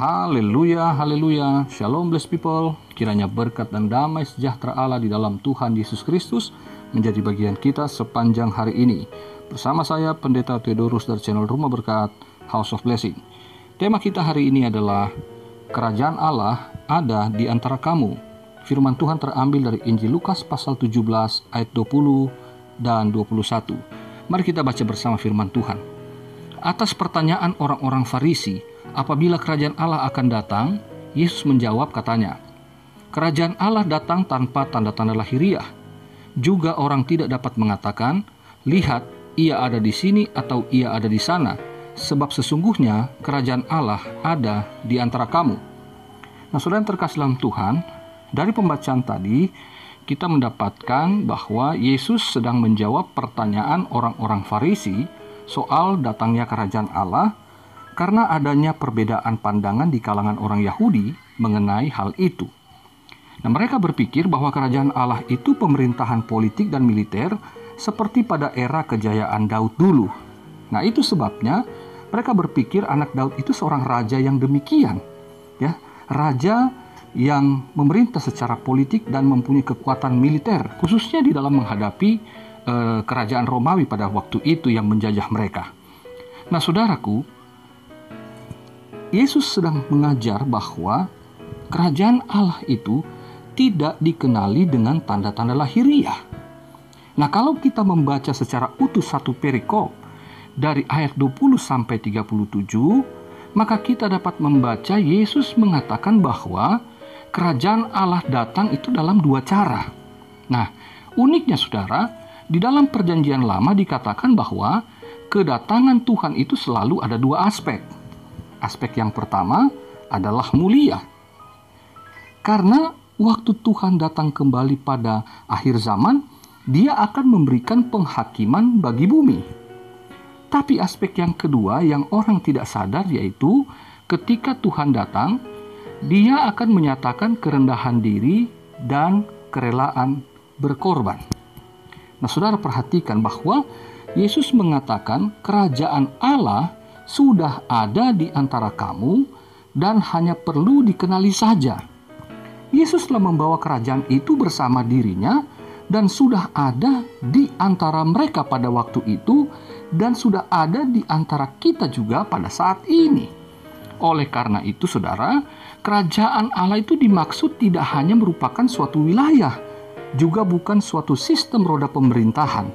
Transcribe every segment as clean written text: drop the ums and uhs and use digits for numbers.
Haleluya, haleluya, shalom blessed people. Kiranya berkat dan damai sejahtera Allah di dalam Tuhan Yesus Kristus menjadi bagian kita sepanjang hari ini. Bersama saya Pendeta Theodorus dari channel Rumah Berkat House of Blessing. Tema kita hari ini adalah Kerajaan Allah ada di antara kamu. Firman Tuhan terambil dari Injil Lukas pasal 17 ayat 20 dan 21. Mari kita baca bersama firman Tuhan. Atas pertanyaan orang-orang Farisi, apabila kerajaan Allah akan datang, Yesus menjawab katanya, kerajaan Allah datang tanpa tanda-tanda lahiriah. Juga orang tidak dapat mengatakan, lihat, ia ada di sini atau ia ada di sana, sebab sesungguhnya kerajaan Allah ada di antara kamu. Nah, saudara yang terkasih dalam Tuhan, dari pembacaan tadi, kita mendapatkan bahwa Yesus sedang menjawab pertanyaan orang-orang Farisi soal datangnya kerajaan Allah, karena adanya perbedaan pandangan di kalangan orang Yahudi mengenai hal itu. Nah, mereka berpikir bahwa kerajaan Allah itu pemerintahan politik dan militer seperti pada era kejayaan Daud dulu. Nah, itu sebabnya mereka berpikir anak Daud itu seorang raja yang demikian, ya, raja yang memerintah secara politik dan mempunyai kekuatan militer, khususnya di dalam menghadapi kerajaan Romawi pada waktu itu yang menjajah mereka. Nah, saudaraku, Yesus sedang mengajar bahwa kerajaan Allah itu tidak dikenali dengan tanda-tanda lahiriah. Nah, kalau kita membaca secara utuh satu perikop dari ayat 20 sampai 37, maka kita dapat membaca Yesus mengatakan bahwa kerajaan Allah datang itu dalam dua cara. Nah, uniknya saudara, di dalam perjanjian lama dikatakan bahwa kedatangan Tuhan itu selalu ada dua aspek. Aspek yang pertama adalah mulia. Karena waktu Tuhan datang kembali pada akhir zaman, Dia akan memberikan penghakiman bagi bumi. Tapi aspek yang kedua yang orang tidak sadar yaitu ketika Tuhan datang, Dia akan menyatakan kerendahan diri dan kerelaan berkorban. Nah, saudara perhatikan bahwa Yesus mengatakan kerajaan Allah sudah ada di antara kamu dan hanya perlu dikenali saja. Yesus telah membawa kerajaan itu bersama dirinya dan sudah ada di antara mereka pada waktu itu dan sudah ada di antara kita juga pada saat ini. Oleh karena itu, saudara, kerajaan Allah itu dimaksud tidak hanya merupakan suatu wilayah, juga bukan suatu sistem roda pemerintahan.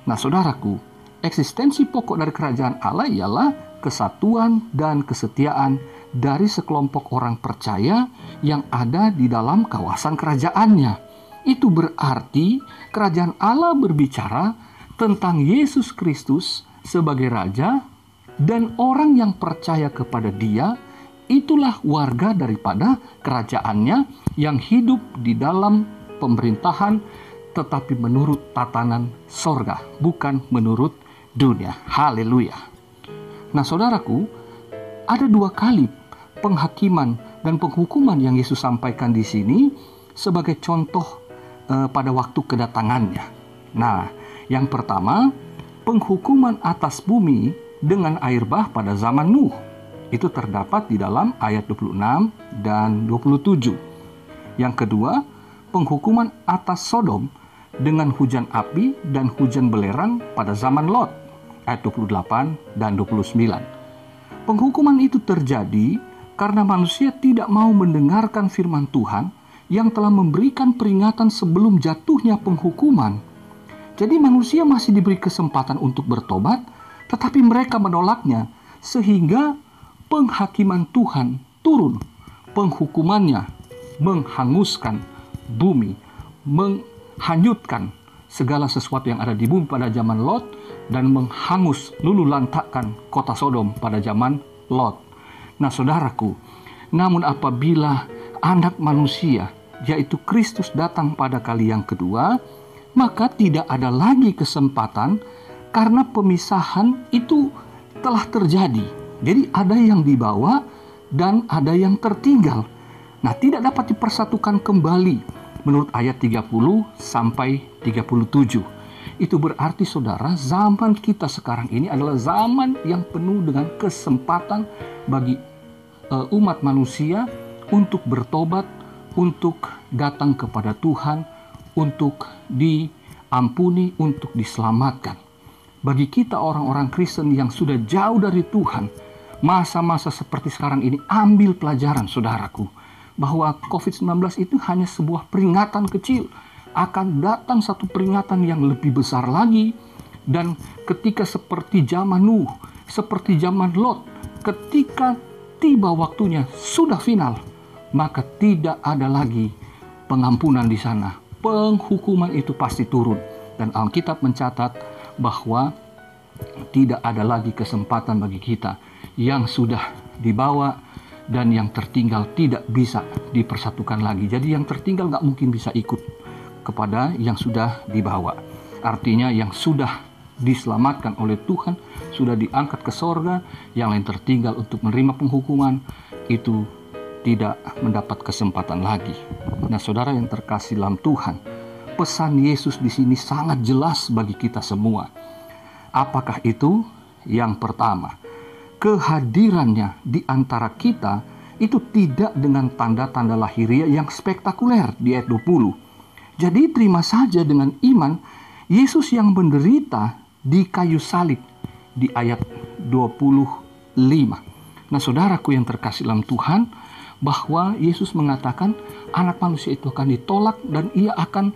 Nah, saudaraku, eksistensi pokok dari kerajaan Allah ialah kesatuan dan kesetiaan dari sekelompok orang percaya yang ada di dalam kawasan kerajaannya. Itu berarti kerajaan Allah berbicara tentang Yesus Kristus sebagai Raja, dan orang yang percaya kepada Dia itulah warga daripada kerajaannya yang hidup di dalam pemerintahan tetapi menurut tatanan sorga, bukan menurut dunia. Haleluya. Nah, saudaraku, ada dua kali penghakiman dan penghukuman yang Yesus sampaikan di sini sebagai contoh pada waktu kedatangannya. Nah, yang pertama, penghukuman atas bumi dengan air bah pada zaman Nuh. Itu terdapat di dalam ayat 26 dan 27. Yang kedua, penghukuman atas Sodom dengan hujan api dan hujan belerang pada zaman Lot, ayat 28 dan 29. Penghukuman itu terjadi karena manusia tidak mau mendengarkan firman Tuhan yang telah memberikan peringatan sebelum jatuhnya penghukuman. Jadi manusia masih diberi kesempatan untuk bertobat, tetapi mereka menolaknya, sehingga penghakiman Tuhan turun. Penghukumannya menghanguskan bumi, menghanyutkan segala sesuatu yang ada di bumi pada zaman Lot, dan menghangus lulu lantakkan kota Sodom pada zaman Lot. Nah, saudaraku, namun apabila anak manusia, yaitu Kristus, datang pada kali yang kedua, maka tidak ada lagi kesempatan karena pemisahan itu telah terjadi. Jadi ada yang dibawa dan ada yang tertinggal. Nah, tidak dapat dipersatukan kembali menurut ayat 30 sampai 37. Itu berarti, saudara, zaman kita sekarang ini adalah zaman yang penuh dengan kesempatan bagi umat manusia untuk bertobat, untuk datang kepada Tuhan, untuk diampuni, untuk diselamatkan. Bagi kita orang-orang Kristen yang sudah jauh dari Tuhan, masa-masa seperti sekarang ini, ambil pelajaran saudaraku, bahwa COVID-19 itu hanya sebuah peringatan kecil. Akan datang satu peringatan yang lebih besar lagi. Dan ketika seperti zaman Nuh, seperti zaman Lot, ketika tiba waktunya sudah final, maka tidak ada lagi pengampunan di sana. Penghukuman itu pasti turun. Dan Alkitab mencatat bahwa tidak ada lagi kesempatan bagi kita yang sudah dibawa dan yang tertinggal tidak bisa dipersatukan lagi. Jadi yang tertinggal nggak mungkin bisa ikut kepada yang sudah dibawa. Artinya yang sudah diselamatkan oleh Tuhan, sudah diangkat ke sorga, yang lain tertinggal untuk menerima penghukuman, itu tidak mendapat kesempatan lagi. Nah, saudara yang terkasih dalam Tuhan, pesan Yesus di sini sangat jelas bagi kita semua. Apakah itu? Yang pertama, kehadirannya di antara kita itu tidak dengan tanda-tanda lahiriah yang spektakuler di ayat 20. Jadi terima saja dengan iman Yesus yang menderita di kayu salib di ayat 25. Nah, saudaraku yang terkasih dalam Tuhan, bahwa Yesus mengatakan anak manusia itu akan ditolak dan ia akan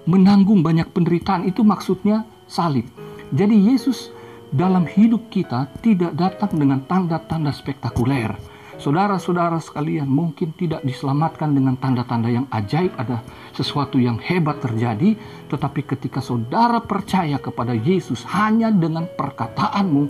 menanggung banyak penderitaan. Itu maksudnya salib. Jadi Yesus dalam hidup kita tidak datang dengan tanda-tanda spektakuler. Saudara-saudara sekalian mungkin tidak diselamatkan dengan tanda-tanda yang ajaib, ada sesuatu yang hebat terjadi, tetapi ketika saudara percaya kepada Yesus hanya dengan perkataanmu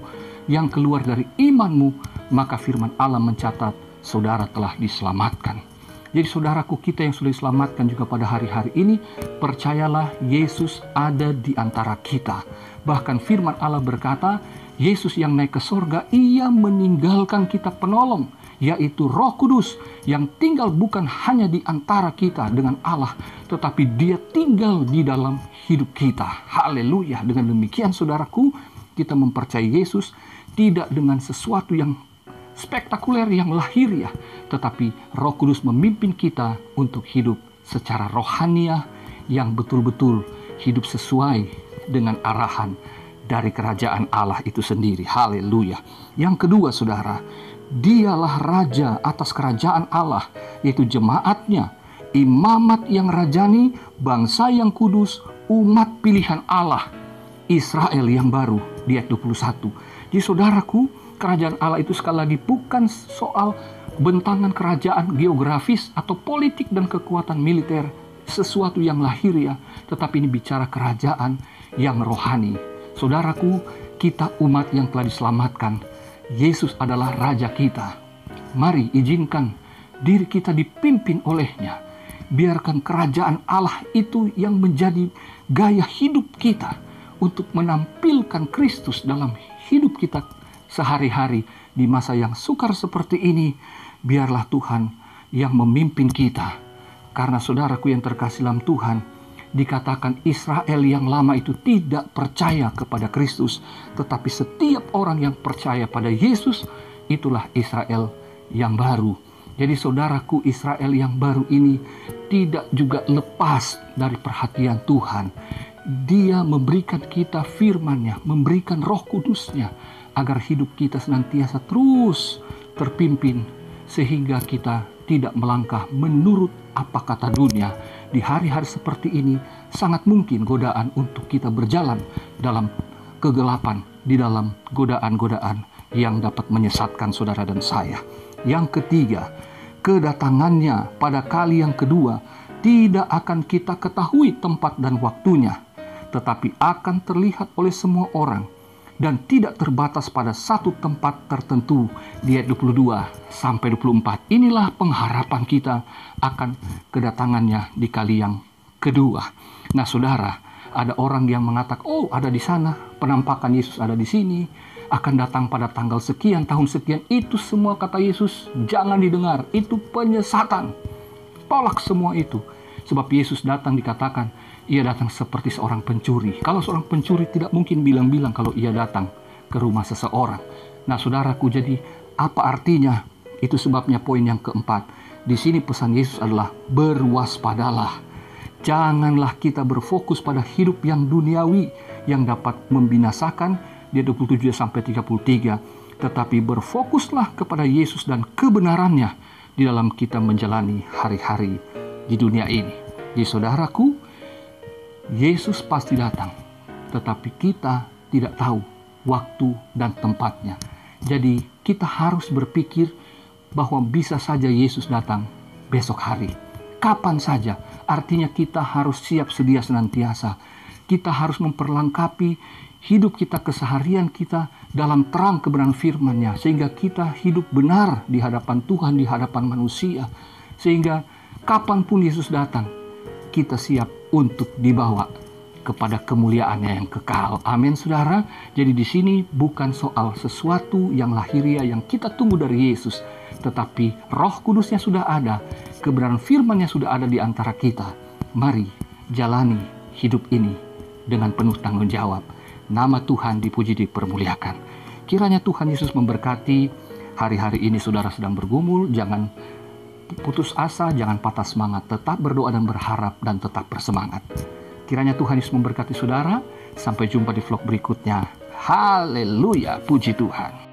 yang keluar dari imanmu, maka firman Allah mencatat saudara telah diselamatkan. Jadi saudaraku, kita yang sudah diselamatkan juga pada hari-hari ini, percayalah Yesus ada di antara kita. Bahkan firman Allah berkata, Yesus yang naik ke sorga, ia meninggalkan kita penolong, yaitu Roh Kudus yang tinggal bukan hanya di antara kita dengan Allah, tetapi dia tinggal di dalam hidup kita. Haleluya. Dengan demikian saudaraku, kita mempercayai Yesus tidak dengan sesuatu yang spektakuler, yang lahiriah, tetapi Roh Kudus memimpin kita untuk hidup secara rohaniah yang betul-betul hidup sesuai dengan arahan dari kerajaan Allah itu sendiri. Haleluya. Yang kedua saudara, dialah raja atas kerajaan Allah, yaitu jemaatnya, imamat yang rajani, bangsa yang kudus, umat pilihan Allah, Israel yang baru di ayat 21. Jadi saudaraku, kerajaan Allah itu sekali lagi bukan soal bentangan kerajaan geografis atau politik dan kekuatan militer, sesuatu yang lahiriah, tetapi ini bicara kerajaan yang rohani. Saudaraku, kita umat yang telah diselamatkan, Yesus adalah Raja kita. Mari izinkan diri kita dipimpin olehnya. Biarkan kerajaan Allah itu yang menjadi gaya hidup kita untuk menampilkan Kristus dalam hidup kita sehari-hari. Di masa yang sukar seperti ini, biarlah Tuhan yang memimpin kita. Karena saudaraku yang terkasih dalam Tuhan, dikatakan Israel yang lama itu tidak percaya kepada Kristus, tetapi setiap orang yang percaya pada Yesus, itulah Israel yang baru. Jadi saudaraku, Israel yang baru ini tidak juga lepas dari perhatian Tuhan. Dia memberikan kita firman-Nya, memberikan Roh Kudus-Nya, agar hidup kita senantiasa terus terpimpin, sehingga kita tidak melangkah menurut apa kata dunia. Di hari-hari seperti ini sangat mungkin godaan untuk kita berjalan dalam kegelapan, di dalam godaan-godaan yang dapat menyesatkan saudara dan saya. Yang ketiga, kedatangannya pada kali yang kedua tidak akan kita ketahui tempat dan waktunya, tetapi akan terlihat oleh semua orang dan tidak terbatas pada satu tempat tertentu. Di ayat 22 sampai 24. Inilah pengharapan kita akan kedatangannya di kali yang kedua. Nah saudara, ada orang yang mengatakan, oh ada di sana, penampakan Yesus ada di sini, akan datang pada tanggal sekian, tahun sekian. Itu semua kata Yesus jangan didengar, itu penyesatan. Tolak semua itu. Sebab Yesus datang dikatakan, ia datang seperti seorang pencuri. Kalau seorang pencuri tidak mungkin bilang-bilang kalau ia datang ke rumah seseorang. Nah saudaraku, jadi apa artinya Itu sebabnya poin yang keempat. Di sini pesan Yesus adalah berwaspadalah. Janganlah kita berfokus pada hidup yang duniawi yang dapat membinasakan di 27 sampai 33, tetapi berfokuslah kepada Yesus dan kebenarannya di dalam kita menjalani hari-hari di dunia ini. Jadi saudaraku, Yesus pasti datang, tetapi kita tidak tahu waktu dan tempatnya. Jadi kita harus berpikir bahwa bisa saja Yesus datang besok hari, kapan saja. Artinya kita harus siap sedia senantiasa. Kita harus memperlengkapi hidup kita, keseharian kita dalam terang kebenaran firman-Nya, sehingga kita hidup benar di hadapan Tuhan, di hadapan manusia, sehingga kapanpun Yesus datang, kita siap untuk dibawa kepada kemuliaan-Nya yang kekal. Amin, saudara. Jadi di sini bukan soal sesuatu yang lahiriah yang kita tunggu dari Yesus, tetapi Roh Kudus-Nya sudah ada, kebenaran firman-Nya sudah ada di antara kita. Mari jalani hidup ini dengan penuh tanggung jawab. Nama Tuhan dipuji, dipermuliakan. Kiranya Tuhan Yesus memberkati hari-hari ini. Saudara sedang bergumul, jangan putus asa, jangan patah semangat, tetap berdoa dan berharap, dan tetap bersemangat. Kiranya Tuhan Yesus memberkati saudara. Sampai jumpa di vlog berikutnya. Haleluya, puji Tuhan.